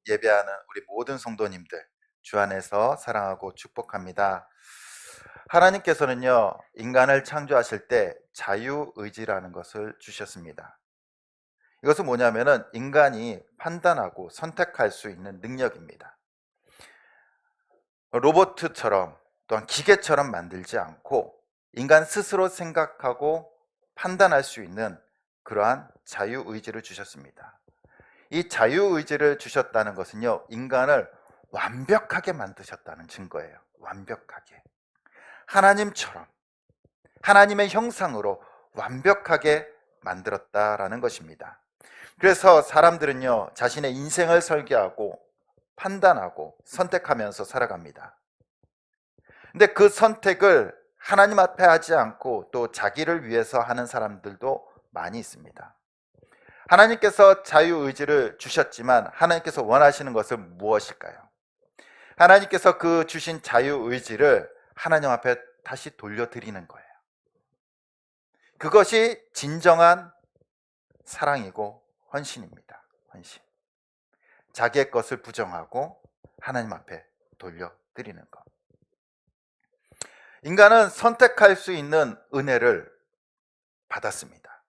예배하는 우리 모든 성도님들 주 안에서 사랑하고 축복합니다. 하나님께서는요, 인간을 창조하실 때 자유의지라는 것을 주셨습니다. 이것은 뭐냐면은 인간이 판단하고 선택할 수 있는 능력입니다. 로봇처럼 또한 기계처럼 만들지 않고 인간 스스로 생각하고 판단할 수 있는 그러한 자유의지를 주셨습니다. 이 자유의지를 주셨다는 것은요, 인간을 완벽하게 만드셨다는 증거예요. 완벽하게. 하나님처럼, 하나님의 형상으로 완벽하게 만들었다라는 것입니다. 그래서 사람들은요, 자신의 인생을 설계하고 판단하고 선택하면서 살아갑니다. 근데 그 선택을 하나님 앞에 하지 않고 또 자기를 위해서 하는 사람들도 많이 있습니다. 하나님께서 자유의지를 주셨지만 하나님께서 원하시는 것은 무엇일까요? 하나님께서 그 주신 자유의지를 하나님 앞에 다시 돌려드리는 거예요. 그것이 진정한 사랑이고 헌신입니다. 헌신. 자기의 것을 부정하고 하나님 앞에 돌려드리는 것. 인간은 선택할 수 있는 은혜를 받았습니다.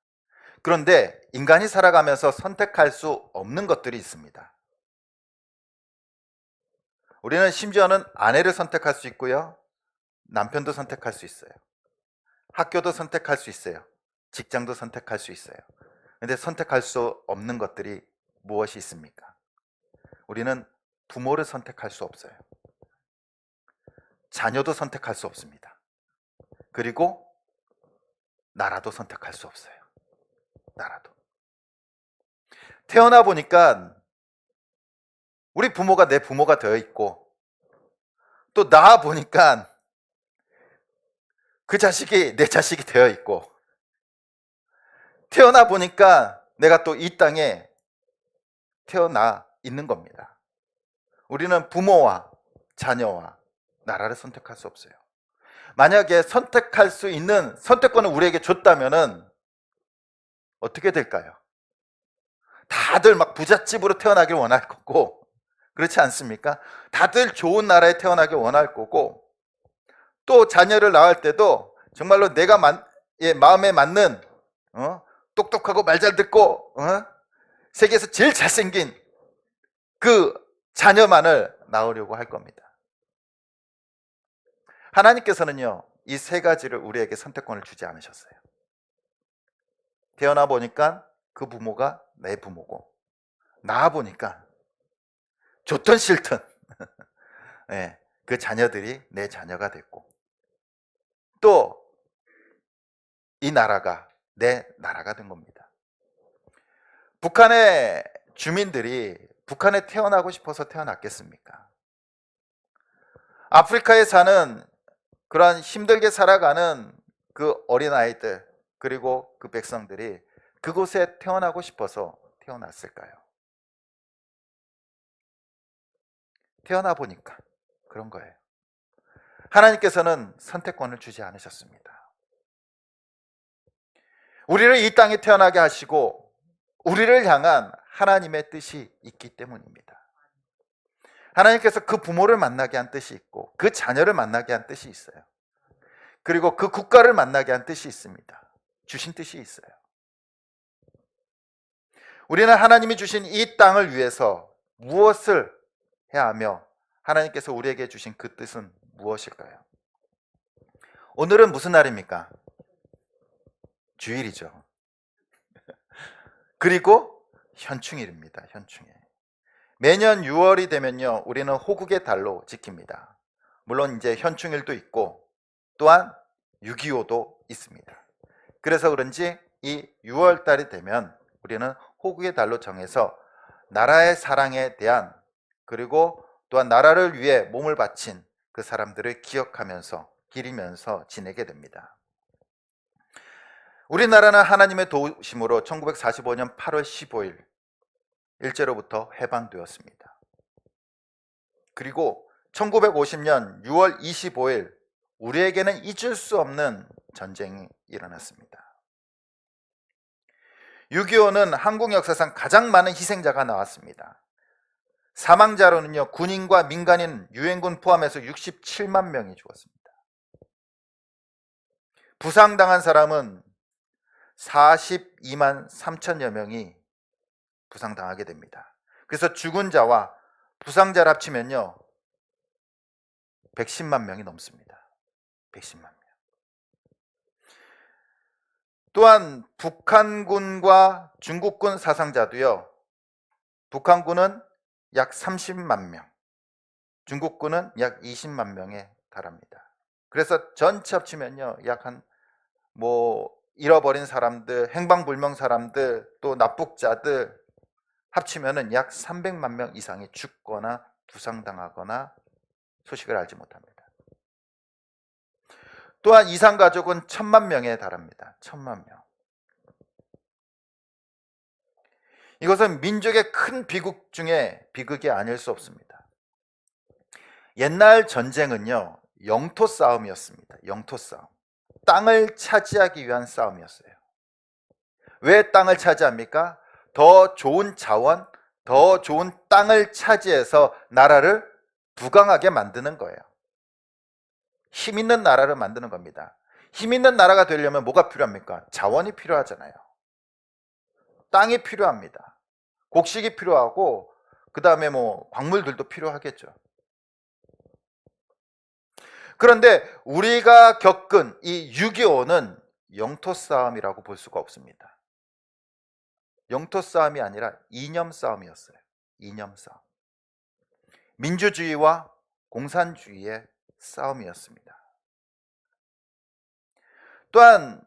그런데 인간이 살아가면서 선택할 수 없는 것들이 있습니다. 우리는 심지어는 아내를 선택할 수 있고요, 남편도 선택할 수 있어요. 학교도 선택할 수 있어요. 직장도 선택할 수 있어요. 그런데 선택할 수 없는 것들이 무엇이 있습니까? 우리는 부모를 선택할 수 없어요. 자녀도 선택할 수 없습니다. 그리고 나라도 선택할 수 없어요. 나라도. 태어나 보니까 우리 부모가 내 부모가 되어 있고, 또 낳아 보니까 그 자식이 내 자식이 되어 있고, 태어나 보니까 내가 또 이 땅에 태어나 있는 겁니다. 우리는 부모와 자녀와 나라를 선택할 수 없어요. 만약에 선택할 수 있는 선택권을 우리에게 줬다면은 어떻게 될까요? 다들 막 부잣집으로 태어나길 원할 거고, 그렇지 않습니까? 다들 좋은 나라에 태어나길 원할 거고, 또 자녀를 낳을 때도 정말로 내가 마음에 맞는 똑똑하고 말 잘 듣고 세계에서 제일 잘생긴 그 자녀만을 낳으려고 할 겁니다. 하나님께서는요, 이 세 가지를 우리에게 선택권을 주지 않으셨어요. 태어나 보니까 그 부모가 내 부모고, 낳아 보니까 좋든 싫든 네, 그 자녀들이 내 자녀가 됐고, 또 이 나라가 내 나라가 된 겁니다. 북한의 주민들이 북한에 태어나고 싶어서 태어났겠습니까? 아프리카에 사는 그러한 힘들게 살아가는 그 어린아이들, 그리고 그 백성들이 그곳에 태어나고 싶어서 태어났을까요? 태어나 보니까 그런 거예요. 하나님께서는 선택권을 주지 않으셨습니다. 우리를 이 땅에 태어나게 하시고 우리를 향한 하나님의 뜻이 있기 때문입니다. 하나님께서 그 부모를 만나게 한 뜻이 있고, 그 자녀를 만나게 한 뜻이 있어요. 그리고 그 국가를 만나게 한 뜻이 있습니다. 주신 뜻이 있어요. 우리는 하나님이 주신 이 땅을 위해서 무엇을 해야 하며, 하나님께서 우리에게 주신 그 뜻은 무엇일까요? 오늘은 무슨 날입니까? 주일이죠. 그리고 현충일입니다. 현충일. 매년 6월이 되면요, 우리는 호국의 달로 지킵니다. 물론 이제 현충일도 있고 또한 6.25도 있습니다. 그래서 그런지 이 6월 달이 되면 우리는 호국의 달로 정해서 나라의 사랑에 대한, 그리고 또한 나라를 위해 몸을 바친 그 사람들을 기억하면서 기리면서 지내게 됩니다. 우리나라는 하나님의 도우심으로 1945년 8월 15일 일제로부터 해방되었습니다. 그리고 1950년 6월 25일 우리에게는 잊을 수 없는 전쟁이 일어났습니다. 6.25는 한국 역사상 가장 많은 희생자가 나왔습니다. 사망자로는요, 군인과 민간인, 유엔군 포함해서 67만 명이 죽었습니다. 부상당한 사람은 42만 3천여 명이 부상당하게 됩니다. 그래서 죽은 자와 부상자를 합치면요 110만 명이 넘습니다. 110만 명. 또한 북한군과 중국군 사상자도요, 북한군은 약 30만 명, 중국군은 약 20만 명에 달합니다. 그래서 전체 합치면요 약 한 잃어버린 사람들, 행방불명 사람들, 또 납북자들 합치면은 약 300만 명 이상이 죽거나 부상당하거나 소식을 알지 못합니다. 또한 이산가족은 1000만 명에 달합니다. 1000만 명. 이것은 민족의 큰 비극 중에 비극이 아닐 수 없습니다. 옛날 전쟁은요 영토 싸움이었습니다. 영토 싸움. 땅을 차지하기 위한 싸움이었어요. 왜 땅을 차지합니까? 더 좋은 자원, 더 좋은 땅을 차지해서 나라를 부강하게 만드는 거예요. 힘 있는 나라를 만드는 겁니다. 힘 있는 나라가 되려면 뭐가 필요합니까? 자원이 필요하잖아요. 땅이 필요합니다. 곡식이 필요하고 그 다음에 광물들도 필요하겠죠. 그런데 우리가 겪은 이 6.25는 영토 싸움이라고 볼 수가 없습니다. 영토 싸움이 아니라 이념 싸움이었어요. 이념 싸움. 민주주의와 공산주의의 싸움이었습니다. 또한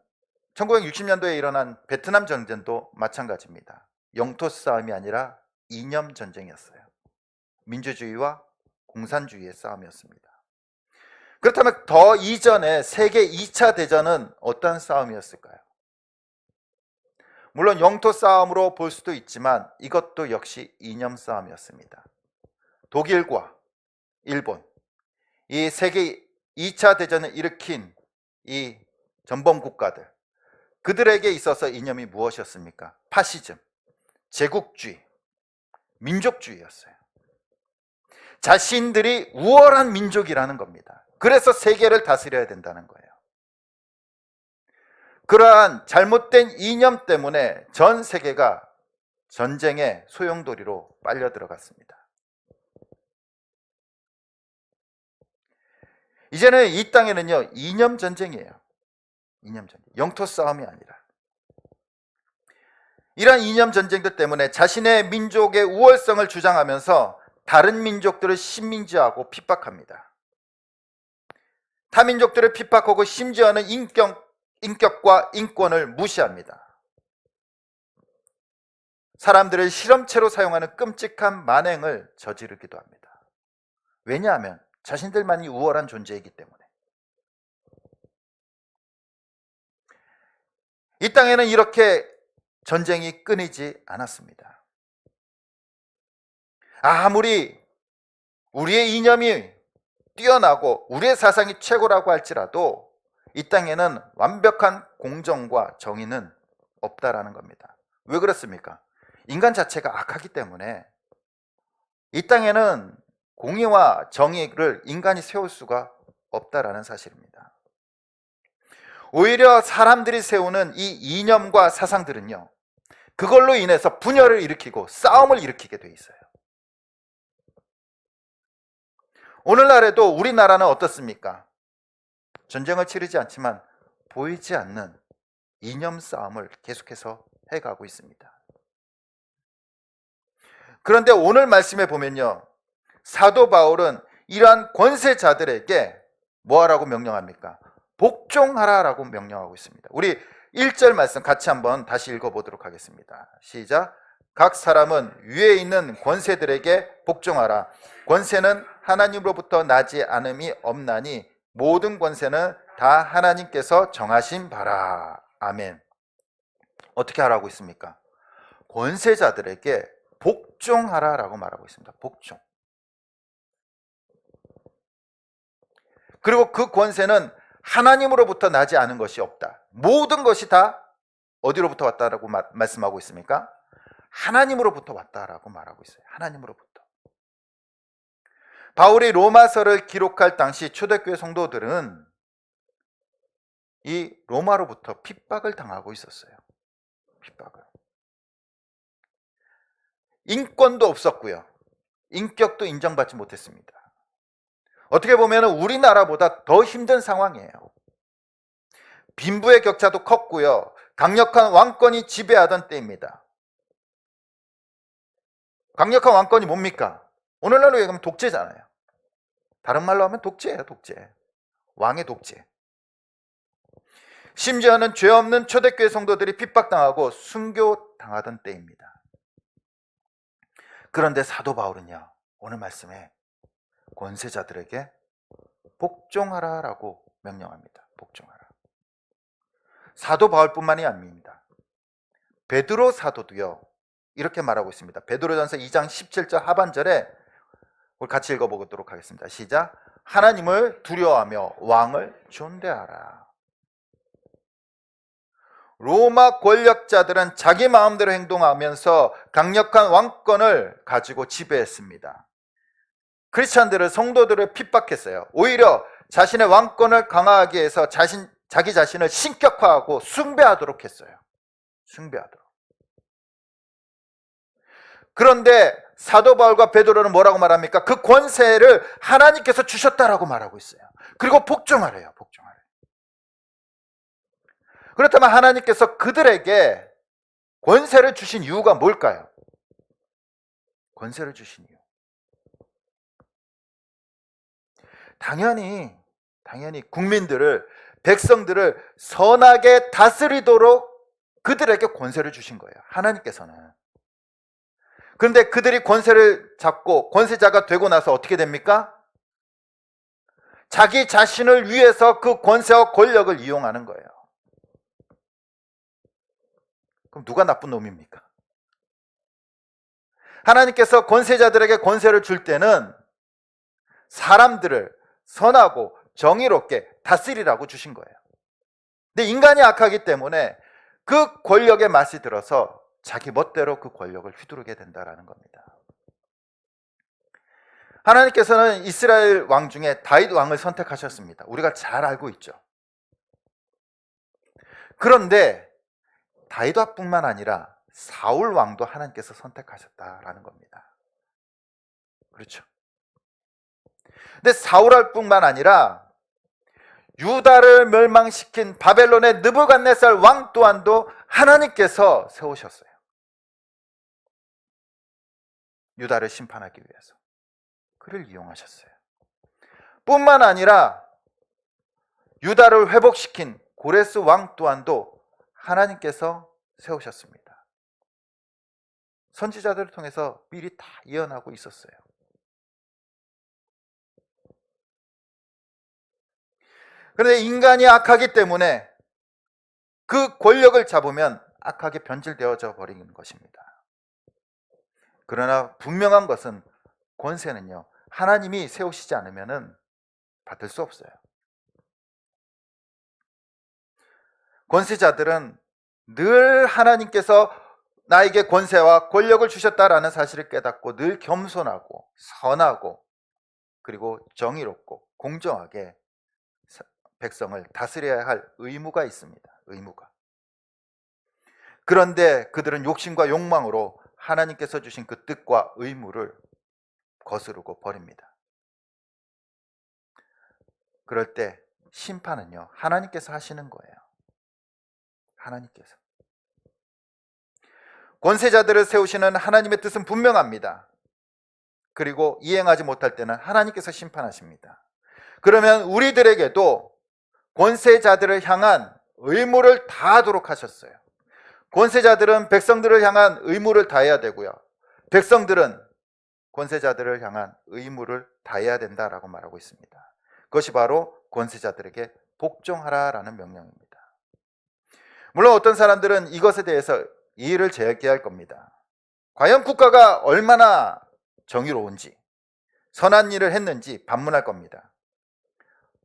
1960년도에 일어난 베트남 전쟁도 마찬가지입니다. 영토 싸움이 아니라 이념 전쟁이었어요. 민주주의와 공산주의의 싸움이었습니다. 그렇다면 더 이전에 세계 2차 대전은 어떤 싸움이었을까요? 물론 영토 싸움으로 볼 수도 있지만 이것도 역시 이념 싸움이었습니다. 독일과 일본, 이 세계 2차 대전을 일으킨 이 전범 국가들, 그들에게 있어서 이념이 무엇이었습니까? 파시즘, 제국주의, 민족주의였어요. 자신들이 우월한 민족이라는 겁니다. 그래서 세계를 다스려야 된다는 거예요. 그러한 잘못된 이념 때문에 전 세계가 전쟁의 소용돌이로 빨려 들어갔습니다. 이제는 이 땅에는요 이념 전쟁이에요. 이념 전쟁, 영토 싸움이 아니라. 이러한 이념 전쟁들 때문에 자신의 민족의 우월성을 주장하면서 다른 민족들을 식민지하고 핍박합니다. 타민족들을 핍박하고 심지어는 인격과 인권을 무시합니다. 사람들을 실험체로 사용하는 끔찍한 만행을 저지르기도 합니다. 왜냐하면 자신들만이 우월한 존재이기 때문에. 이 땅에는 이렇게 전쟁이 끊이지 않았습니다. 아무리 우리의 이념이 뛰어나고 우리의 사상이 최고라고 할지라도 이 땅에는 완벽한 공정과 정의는 없다라는 겁니다. 왜 그렇습니까? 인간 자체가 악하기 때문에 이 땅에는 공의와 정의를 인간이 세울 수가 없다라는 사실입니다. 오히려 사람들이 세우는 이 이념과 사상들은요, 그걸로 인해서 분열을 일으키고 싸움을 일으키게 돼 있어요. 오늘날에도 우리나라는 어떻습니까? 전쟁을 치르지 않지만 보이지 않는 이념 싸움을 계속해서 해가고 있습니다. 그런데 오늘 말씀에 보면요, 사도 바울은 이러한 권세자들에게 뭐하라고 명령합니까? 복종하라라고 명령하고 있습니다. 우리 1절 말씀 같이 한번 다시 읽어보도록 하겠습니다. 시작. 각 사람은 위에 있는 권세들에게 복종하라. 권세는 하나님으로부터 나지 않음이 없나니 모든 권세는 다 하나님께서 정하신 바라. 아멘. 어떻게 하라고 있습니까? 권세자들에게 복종하라라고 말하고 있습니다. 복종. 그리고 그 권세는 하나님으로부터 나지 않은 것이 없다. 모든 것이 다 어디로부터 왔다라고 말씀하고 있습니까? 하나님으로부터 왔다라고 말하고 있어요. 하나님으로부터. 바울이 로마서를 기록할 당시 초대교회 성도들은 이 로마로부터 핍박을 당하고 있었어요. 핍박을. 인권도 없었고요. 인격도 인정받지 못했습니다. 어떻게 보면 우리나라보다 더 힘든 상황이에요. 빈부의 격차도 컸고요. 강력한 왕권이 지배하던 때입니다. 강력한 왕권이 뭡니까? 오늘날로 얘기하면 독재잖아요. 다른 말로 하면 독재예요, 독재. 왕의 독재. 심지어는 죄 없는 초대교회 성도들이 핍박당하고 순교당하던 때입니다. 그런데 사도 바울은요, 오늘 말씀에 권세자들에게 복종하라라고 명령합니다. 복종하라. 사도 바울뿐만이 아닙니다. 베드로 사도도요, 이렇게 말하고 있습니다. 베드로전서 2장 17절 하반절에 우리 같이 읽어보도록 하겠습니다. 시작. 하나님을 두려워하며 왕을 존대하라. 로마 권력자들은 자기 마음대로 행동하면서 강력한 왕권을 가지고 지배했습니다. 크리스찬들은 성도들을 핍박했어요. 오히려 자신의 왕권을 강화하기 위해서 자기 자신을 신격화하고 숭배하도록 했어요. 숭배하도록. 그런데 사도 바울과 베드로는 뭐라고 말합니까? 그 권세를 하나님께서 주셨다라고 말하고 있어요. 그리고 복종하래요. 복종하래요. 그렇다면 하나님께서 그들에게 권세를 주신 이유가 뭘까요? 권세를 주신 이유. 당연히 국민들을, 백성들을 선하게 다스리도록 그들에게 권세를 주신 거예요. 하나님께서는. 그런데 그들이 권세를 잡고 권세자가 되고 나서 어떻게 됩니까? 자기 자신을 위해서 그 권세와 권력을 이용하는 거예요. 그럼 누가 나쁜 놈입니까? 하나님께서 권세자들에게 권세를 줄 때는 사람들을 선하고 정의롭게 다스리라고 주신 거예요. 근데 인간이 악하기 때문에 그 권력의 맛이 들어서 자기 멋대로 그 권력을 휘두르게 된다는 겁니다. 하나님께서는 이스라엘 왕 중에 다윗 왕을 선택하셨습니다. 우리가 잘 알고 있죠. 그런데 다윗 왕뿐만 아니라 사울 왕도 하나님께서 선택하셨다라는 겁니다. 그렇죠. 근데 사울 왕뿐만 아니라 유다를 멸망시킨 바벨론의 느부갓네살 왕 또한도 하나님께서 세우셨어요. 유다를 심판하기 위해서. 그를 이용하셨어요. 뿐만 아니라 유다를 회복시킨 고레스 왕 또한도 하나님께서 세우셨습니다. 선지자들을 통해서 미리 다 예언하고 있었어요. 그런데 인간이 악하기 때문에 그 권력을 잡으면 악하게 변질되어져 버리는 것입니다. 그러나 분명한 것은 권세는요, 하나님이 세우시지 않으면 받을 수 없어요. 권세자들은 늘 하나님께서 나에게 권세와 권력을 주셨다라는 사실을 깨닫고 늘 겸손하고 선하고 그리고 정의롭고 공정하게 백성을 다스려야 할 의무가 있습니다. 의무가. 그런데 그들은 욕심과 욕망으로 하나님께서 주신 그 뜻과 의무를 거스르고 버립니다. 그럴 때 심판은요, 하나님께서 하시는 거예요. 하나님께서. 권세자들을 세우시는 하나님의 뜻은 분명합니다. 그리고 이행하지 못할 때는 하나님께서 심판하십니다. 그러면 우리들에게도 권세자들을 향한 의무를 다하도록 하셨어요. 권세자들은 백성들을 향한 의무를 다해야 되고요. 백성들은 권세자들을 향한 의무를 다해야 된다라고 말하고 있습니다. 그것이 바로 권세자들에게 복종하라라는 명령입니다. 물론 어떤 사람들은 이것에 대해서 이의를 제기할 겁니다. 과연 국가가 얼마나 정의로운지, 선한 일을 했는지 반문할 겁니다.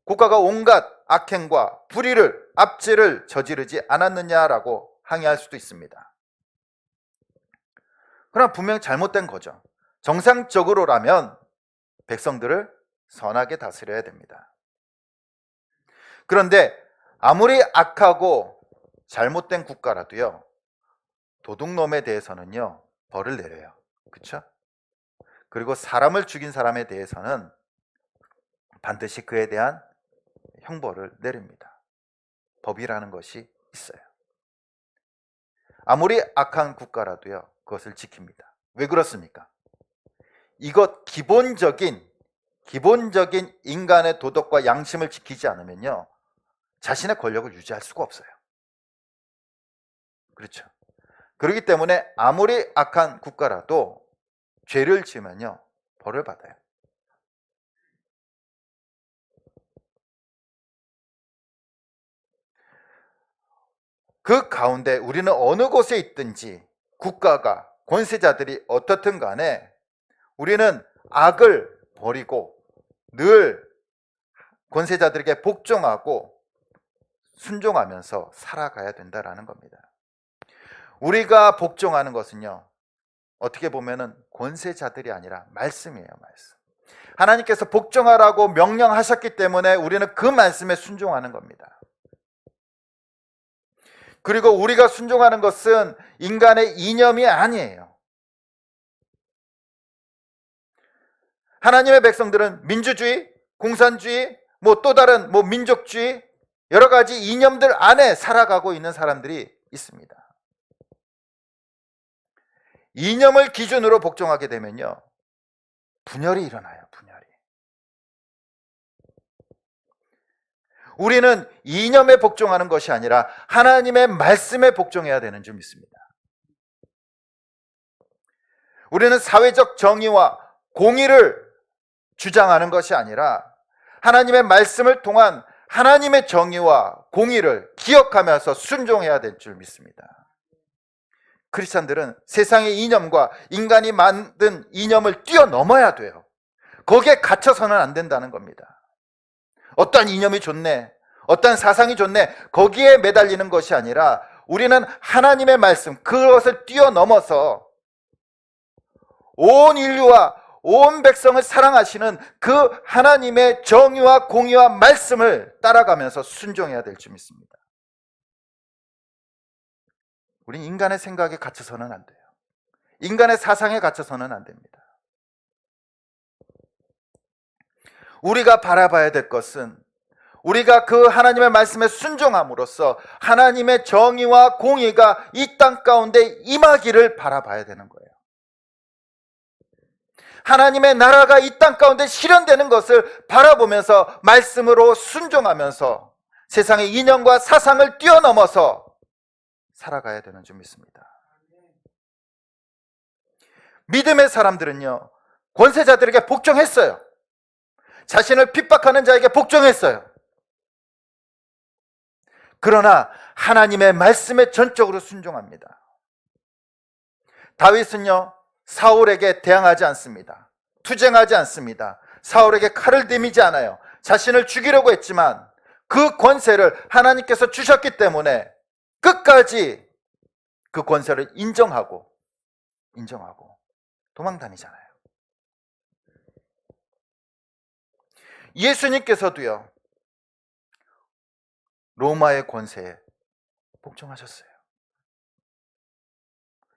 국가가 온갖 악행과 불의를, 압제를 저지르지 않았느냐라고 항의할 수도 있습니다. 그러나 분명 잘못된 거죠. 정상적으로라면 백성들을 선하게 다스려야 됩니다. 그런데 아무리 악하고 잘못된 국가라도요, 도둑놈에 대해서는요, 벌을 내려요. 그렇죠? 그리고 사람을 죽인 사람에 대해서는 반드시 그에 대한 형벌을 내립니다. 법이라는 것이 있어요. 아무리 악한 국가라도요, 그것을 지킵니다. 왜 그렇습니까? 이것 기본적인 인간의 도덕과 양심을 지키지 않으면요, 자신의 권력을 유지할 수가 없어요. 그렇죠? 그렇기 때문에 아무리 악한 국가라도 죄를 지으면요, 벌을 받아요. 그 가운데 우리는 어느 곳에 있든지 국가가, 권세자들이 어떻든 간에 우리는 악을 버리고 늘 권세자들에게 복종하고 순종하면서 살아가야 된다라는 겁니다. 우리가 복종하는 것은요, 어떻게 보면은 권세자들이 아니라 말씀이에요, 말씀. 하나님께서 복종하라고 명령하셨기 때문에 우리는 그 말씀에 순종하는 겁니다. 그리고 우리가 순종하는 것은 인간의 이념이 아니에요. 하나님의 백성들은 민주주의, 공산주의, 또 다른 민족주의, 여러 가지 이념들 안에 살아가고 있는 사람들이 있습니다. 이념을 기준으로 복종하게 되면요, 분열이 일어나요, 분열이. 우리는 이념에 복종하는 것이 아니라 하나님의 말씀에 복종해야 되는 줄 믿습니다. 우리는 사회적 정의와 공의를 주장하는 것이 아니라 하나님의 말씀을 통한 하나님의 정의와 공의를 기억하면서 순종해야 될 줄 믿습니다. 크리스찬들은 세상의 이념과 인간이 만든 이념을 뛰어넘어야 돼요. 거기에 갇혀서는 안 된다는 겁니다. 어떤 이념이 좋네, 어떤 사상이 좋네, 거기에 매달리는 것이 아니라 우리는 하나님의 말씀, 그것을 뛰어넘어서 온 인류와 온 백성을 사랑하시는 그 하나님의 정의와 공의와 말씀을 따라가면서 순종해야 될 줄 믿습니다. 우린 인간의 생각에 갇혀서는 안 돼요. 인간의 사상에 갇혀서는 안 됩니다. 우리가 바라봐야 될 것은 우리가 그 하나님의 말씀에 순종함으로써 하나님의 정의와 공의가 이 땅 가운데 임하기를 바라봐야 되는 거예요. 하나님의 나라가 이 땅 가운데 실현되는 것을 바라보면서 말씀으로 순종하면서 세상의 이념과 사상을 뛰어넘어서 살아가야 되는 줄 믿습니다. 믿음의 사람들은요, 권세자들에게 복종했어요. 자신을 핍박하는 자에게 복종했어요. 그러나 하나님의 말씀에 전적으로 순종합니다. 다윗은요, 사울에게 대항하지 않습니다. 투쟁하지 않습니다. 사울에게 칼을 들이지 않아요. 자신을 죽이려고 했지만 그 권세를 하나님께서 주셨기 때문에 끝까지 그 권세를 인정하고 도망 다니잖아요. 예수님께서도요, 로마의 권세에 복종하셨어요.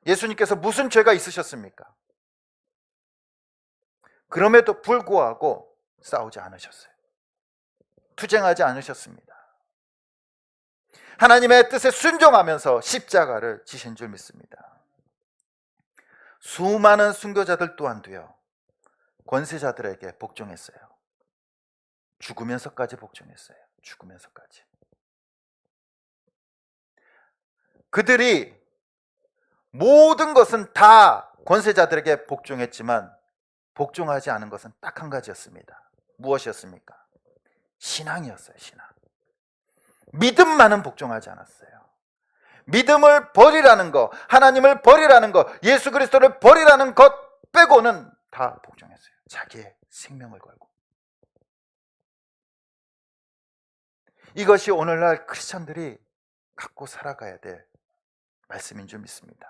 예수님께서 무슨 죄가 있으셨습니까? 그럼에도 불구하고 싸우지 않으셨어요. 투쟁하지 않으셨습니다. 하나님의 뜻에 순종하면서 십자가를 지신 줄 믿습니다. 수많은 순교자들 또한도요, 권세자들에게 복종했어요. 죽으면서까지 복종했어요. 죽으면서까지. 그들이 모든 것은 다 권세자들에게 복종했지만 복종하지 않은 것은 딱 한 가지였습니다. 무엇이었습니까? 신앙이었어요. 신앙. 믿음만은 복종하지 않았어요. 믿음을 버리라는 것, 하나님을 버리라는 것, 예수 그리스도를 버리라는 것 빼고는 다 복종했어요. 자기의 생명을 걸고. 이것이 오늘날 크리스찬들이 갖고 살아가야 될 말씀인 줄 믿습니다.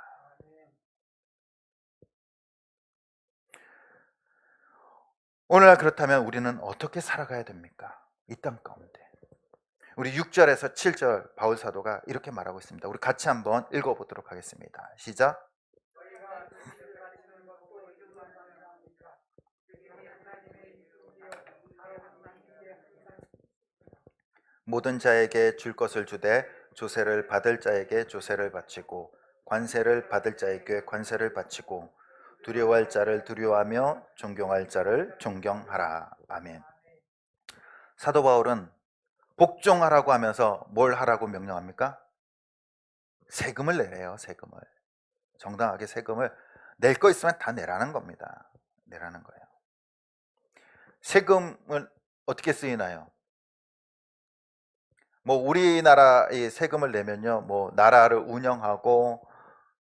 오늘날 그렇다면 우리는 어떻게 살아가야 됩니까? 이 땅 가운데. 우리 6절에서 7절 바울 사도가 이렇게 말하고 있습니다. 우리 같이 한번 읽어보도록 하겠습니다. 시작. 모든 자에게 줄 것을 주되 조세를 받을 자에게 조세를 바치고 관세를 받을 자에게 관세를 바치고 두려워할 자를 두려워하며 존경할 자를 존경하라. 아멘. 사도 바울은 복종하라고 하면서 뭘 하라고 명령합니까? 세금을 내래요. 세금을. 정당하게 세금을 낼 거 있으면 다 내라는 겁니다. 내라는 거예요. 세금은 어떻게 쓰이나요? 뭐 우리나라의 세금을 내면요, 뭐 나라를 운영하고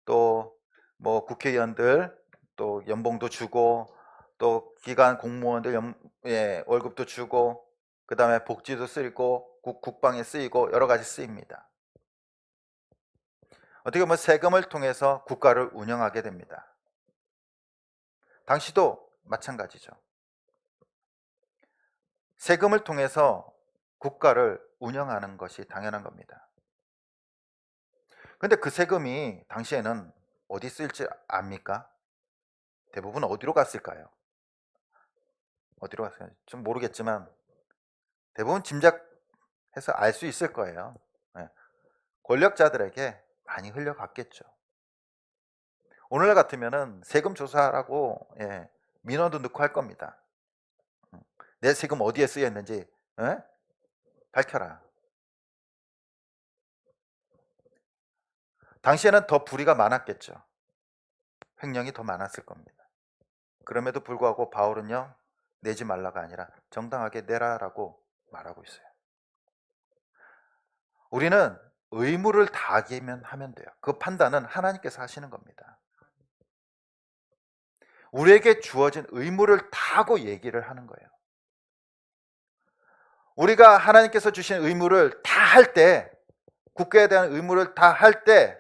또 뭐 국회의원들 또 연봉도 주고 또 기관 공무원들 월급도 주고 그 다음에 복지도 쓰이고 국방에 쓰이고 여러 가지 쓰입니다. 어떻게 보면 세금을 통해서 국가를 운영하게 됩니다. 당시도 마찬가지죠. 세금을 통해서 국가를 운영하는 것이 당연한 겁니다. 근데 그 세금이 당시에는 어디 쓸지 압니까? 대부분 어디로 갔을까요? 어디로 갔을까요? 좀 모르겠지만 대부분 짐작해서 알 수 있을 거예요. 네. 권력자들에게 많이 흘려갔겠죠. 오늘 같으면은 세금 조사라고 민원도 넣고 할 겁니다. 내 세금 어디에 쓰였는지 밝혀라. 당시에는 더 불의가 많았겠죠. 횡령이 더 많았을 겁니다. 그럼에도 불구하고 바울은요, 내지 말라가 아니라 정당하게 내라라고 말하고 있어요. 우리는 의무를 다하기만 하면 돼요. 그 판단은 하나님께서 하시는 겁니다. 우리에게 주어진 의무를 다하고 얘기를 하는 거예요. 우리가 하나님께서 주신 의무를 다 할 때, 국가에 대한 의무를 다 할 때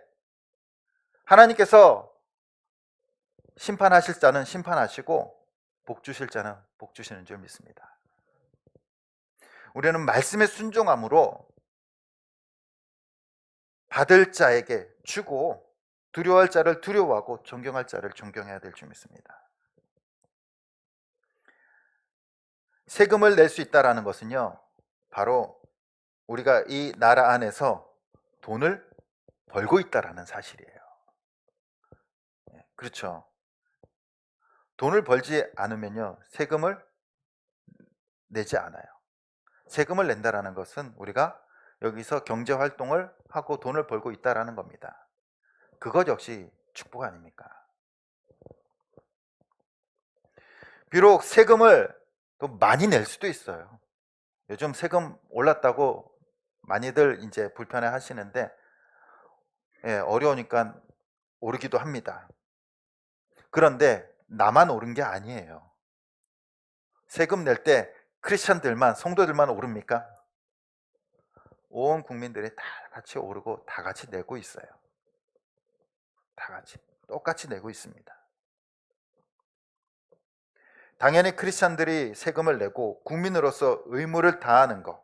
하나님께서 심판하실 자는 심판하시고 복 주실 자는 복 주시는 줄 믿습니다. 우리는 말씀에 순종함으로 받을 자에게 주고 두려워할 자를 두려워하고 존경할 자를 존경해야 될 줄 믿습니다. 세금을 낼 수 있다는 것은요, 바로 우리가 이 나라 안에서 돈을 벌고 있다는 사실이에요. 그렇죠. 돈을 벌지 않으면요, 세금을 내지 않아요. 세금을 낸다는 것은 우리가 여기서 경제 활동을 하고 돈을 벌고 있다는 겁니다. 그것 역시 축복 아닙니까? 비록 세금을 또 많이 낼 수도 있어요. 요즘 세금 올랐다고 많이들 이제 불편해 하시는데, 어려우니까 오르기도 합니다. 그런데 나만 오른 게 아니에요. 세금 낼 때 크리스천들만, 성도들만 오릅니까? 온 국민들이 다 같이 오르고 다 같이 내고 있어요. 다 같이 똑같이 내고 있습니다. 당연히 크리스천들이 세금을 내고 국민으로서 의무를 다하는 것,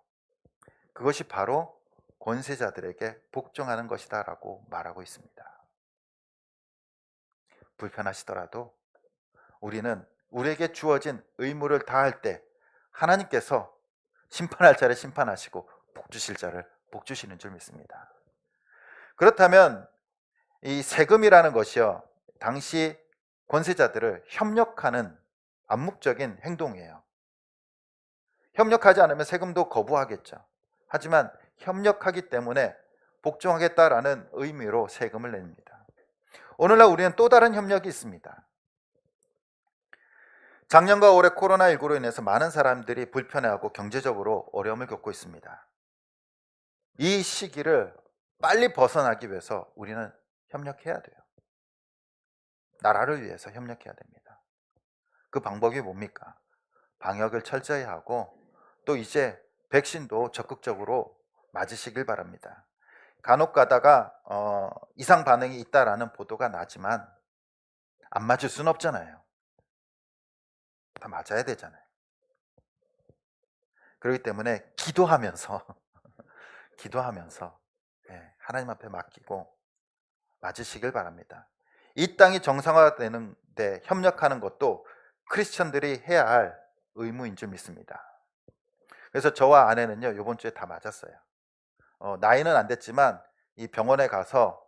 그것이 바로 권세자들에게 복종하는 것이다라고 말하고 있습니다. 불편하시더라도 우리는 우리에게 주어진 의무를 다할 때 하나님께서 심판할 자를 심판하시고 복 주실 자를 복 주시는 줄 믿습니다. 그렇다면 이 세금이라는 것이요, 당시 권세자들을 협력하는 암묵적인 행동이에요. 협력하지 않으면 세금도 거부하겠죠. 하지만 협력하기 때문에 복종하겠다라는 의미로 세금을 냅니다. 오늘날 우리는 또 다른 협력이 있습니다. 작년과 올해 코로나19로 인해서 많은 사람들이 불편해하고 경제적으로 어려움을 겪고 있습니다. 이 시기를 빨리 벗어나기 위해서 우리는 협력해야 돼요. 나라를 위해서 협력해야 됩니다. 그 방법이 뭡니까? 방역을 철저히 하고 또 이제 백신도 적극적으로 맞으시길 바랍니다. 간혹 가다가 이상 반응이 있다라는 보도가 나지만 안 맞을 수는 없잖아요. 다 맞아야 되잖아요. 그렇기 때문에 기도하면서 기도하면서 하나님 앞에 맡기고 맞으시길 바랍니다. 이 땅이 정상화되는데 협력하는 것도 크리스천들이 해야 할 의무인 줄 믿습니다. 그래서 저와 아내는요, 이번 주에 다 맞았어요. 나이는 안 됐지만 이 병원에 가서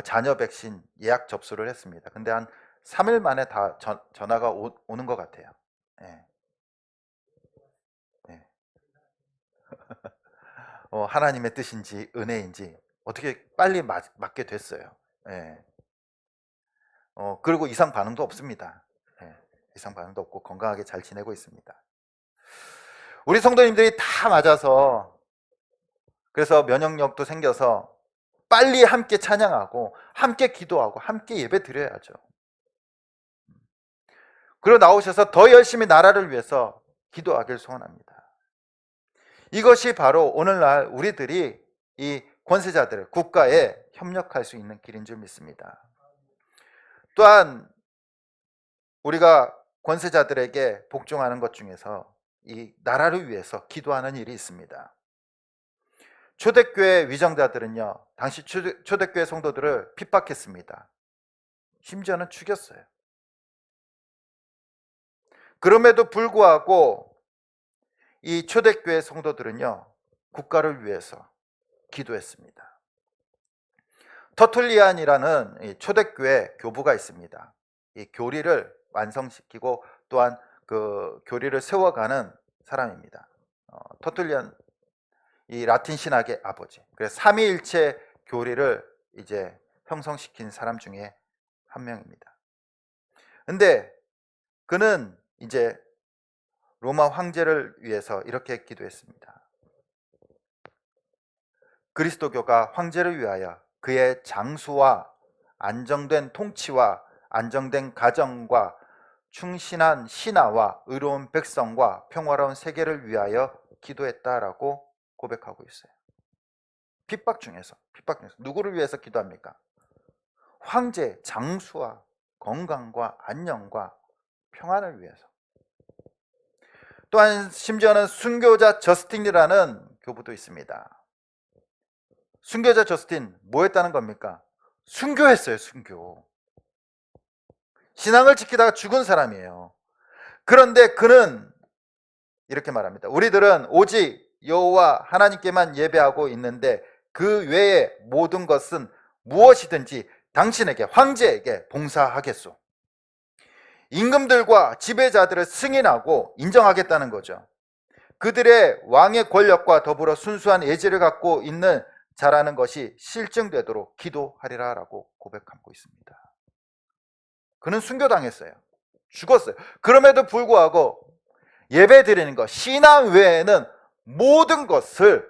자녀 백신 예약 접수를 했습니다. 근데 한 3일 만에 다 전화가 오는 것 같아요. 예. 예. 하나님의 뜻인지 은혜인지 어떻게 빨리 맞게 됐어요. 예. 그리고 이상 반응도 없습니다. 예. 이상 반응도 없고 건강하게 잘 지내고 있습니다. 우리 성도님들이 다 맞아서, 그래서 면역력도 생겨서 빨리 함께 찬양하고 함께 기도하고 함께 예배 드려야죠. 그리고 나오셔서 더 열심히 나라를 위해서 기도하길 소원합니다. 이것이 바로 오늘날 우리들이 이 권세자들, 국가에 협력할 수 있는 길인 줄 믿습니다. 또한 우리가 권세자들에게 복종하는 것 중에서 이 나라를 위해서 기도하는 일이 있습니다. 초대교회 위정자들은요, 당시 초대교회 성도들을 핍박했습니다. 심지어는 죽였어요. 그럼에도 불구하고 이 초대교회 성도들은요, 국가를 위해서 기도했습니다. 터툴리안이라는 초대교회 교부가 있습니다. 이 교리를 완성시키고 또한 그 교리를 세워가는 사람입니다. 터툴리안, 이 라틴 신학의 아버지. 그래서 삼위일체 교리를 이제 형성시킨 사람 중에 한 명입니다. 근데 그는 이제 로마 황제를 위해서 이렇게 기도했습니다. 그리스도교가 황제를 위하여 그의 장수와 안정된 통치와 안정된 가정과 충신한 신하와 의로운 백성과 평화로운 세계를 위하여 기도했다라고 고백하고 있어요. 핍박 중에서 누구를 위해서 기도합니까? 황제, 장수와 건강과 안녕과 평안을 위해서. 또한 심지어는 순교자 저스틴이라는 교부도 있습니다. 순교자 저스틴 뭐 했다는 겁니까? 순교했어요. 순교. 신앙을 지키다가 죽은 사람이에요. 그런데 그는 이렇게 말합니다. 우리들은 오직 여호와 하나님께만 예배하고 있는데 그 외의 모든 것은 무엇이든지 당신에게, 황제에게 봉사하겠소. 임금들과 지배자들을 승인하고 인정하겠다는 거죠. 그들의 왕의 권력과 더불어 순수한 예지를 갖고 있는 자라는 것이 실증되도록 기도하리라 라고 고백하고 있습니다. 그는 순교당했어요. 죽었어요. 그럼에도 불구하고 예배 드리는 것, 신앙 외에는 모든 것을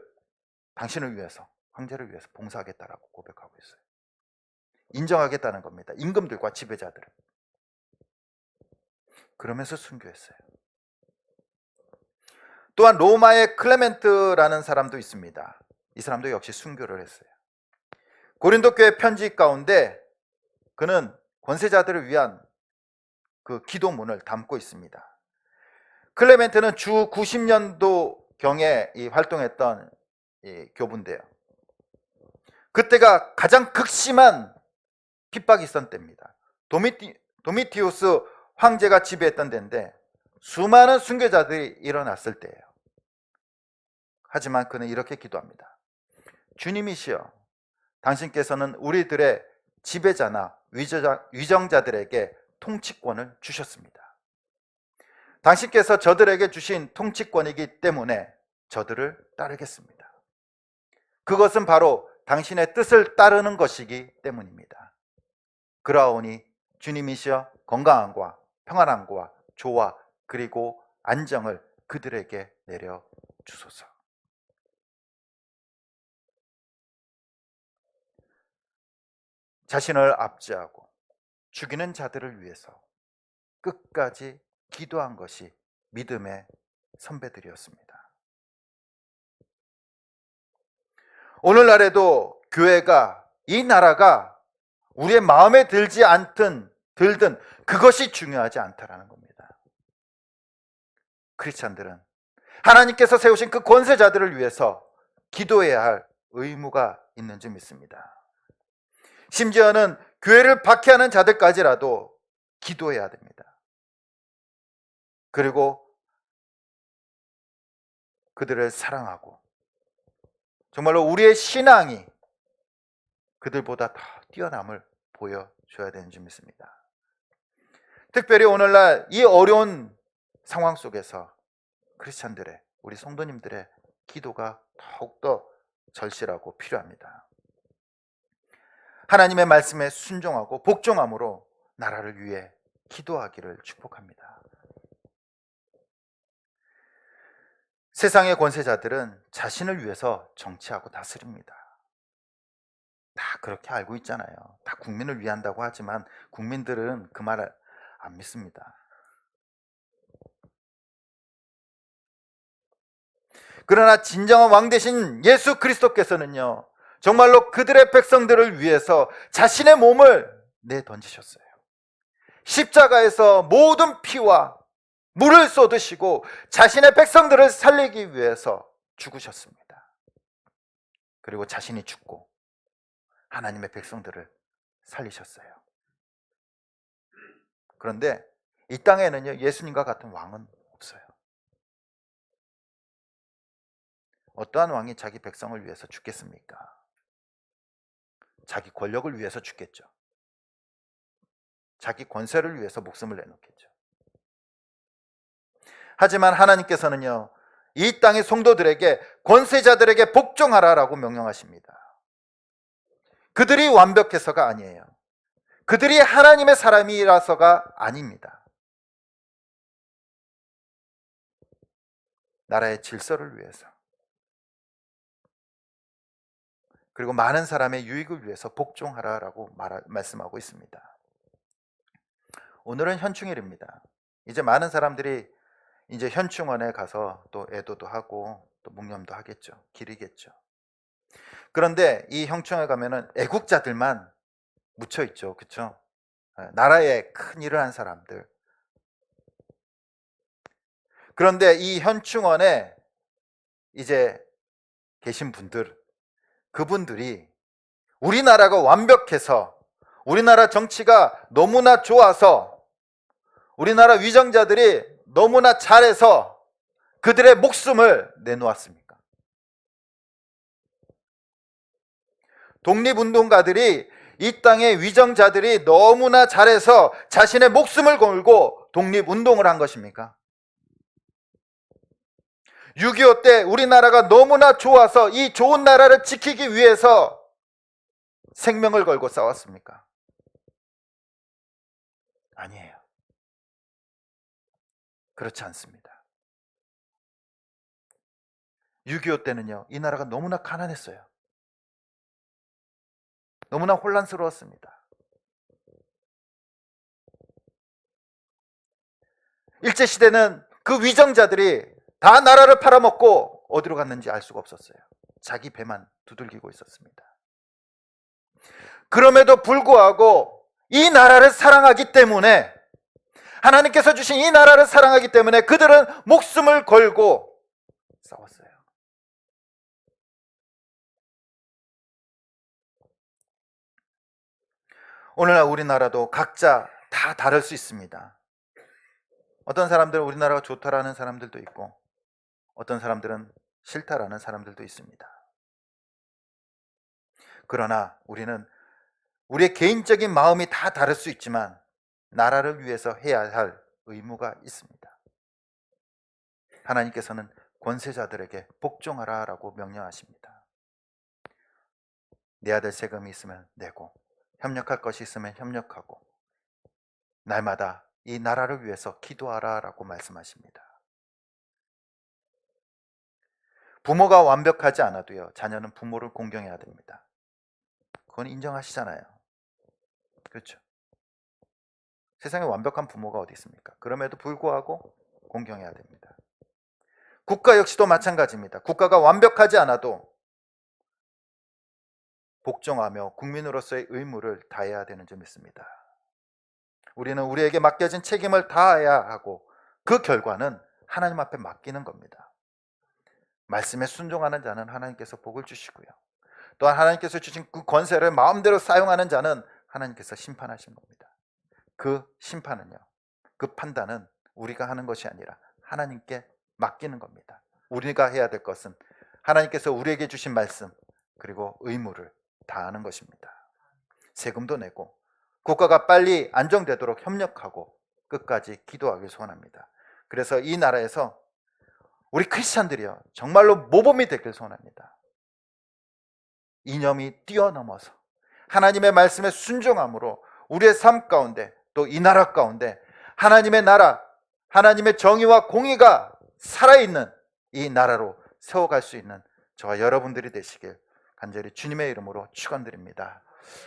당신을 위해서, 황제를 위해서 봉사하겠다라고 고백하고 있어요. 인정하겠다는 겁니다. 임금들과 지배자들을. 그러면서 순교했어요. 또한 로마의 클레멘트라는 사람도 있습니다. 이 사람도 역시 순교를 했어요. 고린도 교회 편지 가운데 그는 권세자들을 위한 그 기도문을 담고 있습니다. 클레멘트는 주 90년도경에 활동했던 교부인데요. 그때가 가장 극심한 핍박이 있었던 때입니다. 도미티우스 황제가 지배했던 때인데 수많은 순교자들이 일어났을 때예요. 하지만 그는 이렇게 기도합니다. 주님이시여, 당신께서는 우리들의 지배자나 위정자들에게 통치권을 주셨습니다. 당신께서 저들에게 주신 통치권이기 때문에 저들을 따르겠습니다. 그것은 바로 당신의 뜻을 따르는 것이기 때문입니다. 그러하오니 주님이시여 건강함과 평안함과 조화 그리고 안정을 그들에게 내려 주소서. 자신을 압제하고 죽이는 자들을 위해서 끝까지 기도한 것이 믿음의 선배들이었습니다. 오늘날에도 교회가, 이 나라가 우리의 마음에 들지 않든 그것이 중요하지 않다라는 겁니다. 크리스찬들은 하나님께서 세우신 그 권세자들을 위해서 기도해야 할 의무가 있는 줄 믿습니다. 심지어는 교회를 박해하는 자들까지라도 기도해야 됩니다. 그리고 그들을 사랑하고 정말로 우리의 신앙이 그들보다 더 뛰어남을 보여줘야 되는 줄 믿습니다. 특별히 오늘날 이 어려운 상황 속에서 크리스찬들의, 우리 성도님들의 기도가 더욱더 절실하고 필요합니다. 하나님의 말씀에 순종하고 복종함으로 나라를 위해 기도하기를 축복합니다. 세상의 권세자들은 자신을 위해서 정치하고 다스립니다. 다 그렇게 알고 있잖아요. 다 국민을 위한다고 하지만 국민들은 그 말을 안 믿습니다. 그러나 진정한 왕 대신 예수 그리스도께서는요, 정말로 그들의 백성들을 위해서 자신의 몸을 내던지셨어요. 십자가에서 모든 피와 물을 쏟으시고 자신의 백성들을 살리기 위해서 죽으셨습니다. 그리고 자신이 죽고 하나님의 백성들을 살리셨어요. 그런데 이 땅에는요, 예수님과 같은 왕은 없어요. 어떠한 왕이 자기 백성을 위해서 죽겠습니까? 자기 권력을 위해서 죽겠죠. 자기 권세를 위해서 목숨을 내놓겠죠. 하지만 하나님께서는요, 이 땅의 성도들에게, 권세자들에게 복종하라라고 명령하십니다. 그들이 완벽해서가 아니에요. 그들이 하나님의 사람이라서가 아닙니다. 나라의 질서를 위해서, 그리고 많은 사람의 유익을 위해서 복종하라라고 말씀하고 있습니다. 오늘은 현충일입니다. 이제 많은 사람들이 이제 현충원에 가서 또 애도도 하고 또 묵념도 하겠죠. 기리겠죠. 그런데 이 현충원에 가면은 애국자들만 묻혀 있죠. 그렇죠? 나라에 큰 일을 한 사람들. 그런데 이 현충원에 이제 계신 분들, 그분들이 우리나라가 완벽해서, 우리나라 정치가 너무나 좋아서, 우리나라 위정자들이 너무나 잘해서 그들의 목숨을 내놓았습니까? 독립운동가들이, 이 땅의 위정자들이 너무나 잘해서 자신의 목숨을 걸고 독립운동을 한 것입니까? 6.25 때 우리나라가 너무나 좋아서 이 좋은 나라를 지키기 위해서 생명을 걸고 싸웠습니까? 아니에요. 그렇지 않습니다. 6.25 때는요, 이 나라가 너무나 가난했어요. 너무나 혼란스러웠습니다. 일제시대는 그 위정자들이 다 나라를 팔아먹고 어디로 갔는지 알 수가 없었어요. 자기 배만 두들기고 있었습니다. 그럼에도 불구하고 이 나라를 사랑하기 때문에, 하나님께서 주신 이 나라를 사랑하기 때문에 그들은 목숨을 걸고 싸웠어요. 오늘날 우리나라도 각자 다 다를 수 있습니다. 어떤 사람들은 우리나라가 좋다라는 사람들도 있고, 어떤 사람들은 싫다라는 사람들도 있습니다. 그러나 우리는 우리의 개인적인 마음이 다 다를 수 있지만 나라를 위해서 해야 할 의무가 있습니다. 하나님께서는 권세자들에게 복종하라라고 명령하십니다. 내야 될 세금이 있으면 내고, 협력할 것이 있으면 협력하고, 날마다 이 나라를 위해서 기도하라라고 말씀하십니다. 부모가 완벽하지 않아도요, 자녀는 부모를 공경해야 됩니다. 그건 인정하시잖아요. 그렇죠? 세상에 완벽한 부모가 어디 있습니까? 그럼에도 불구하고 공경해야 됩니다. 국가 역시도 마찬가지입니다. 국가가 완벽하지 않아도 복종하며 국민으로서의 의무를 다해야 되는 줄 믿습니다. 우리는 우리에게 맡겨진 책임을 다해야 하고, 그 결과는 하나님 앞에 맡기는 겁니다. 말씀에 순종하는 자는 하나님께서 복을 주시고요. 또한 하나님께서 주신 그 권세를 마음대로 사용하는 자는 하나님께서 심판하신 겁니다. 그 심판은요, 그 판단은 우리가 하는 것이 아니라 하나님께 맡기는 겁니다. 우리가 해야 될 것은 하나님께서 우리에게 주신 말씀 그리고 의무를 다하는 것입니다. 세금도 내고 국가가 빨리 안정되도록 협력하고 끝까지 기도하길 소원합니다. 그래서 이 나라에서 우리 크리스찬들이요, 정말로 모범이 되길 소원합니다. 이념이 뛰어넘어서 하나님의 말씀에 순종함으로 우리의 삶 가운데 또 이 나라 가운데 하나님의 나라, 하나님의 정의와 공의가 살아있는 이 나라로 세워갈 수 있는 저와 여러분들이 되시길 간절히 주님의 이름으로 축원드립니다.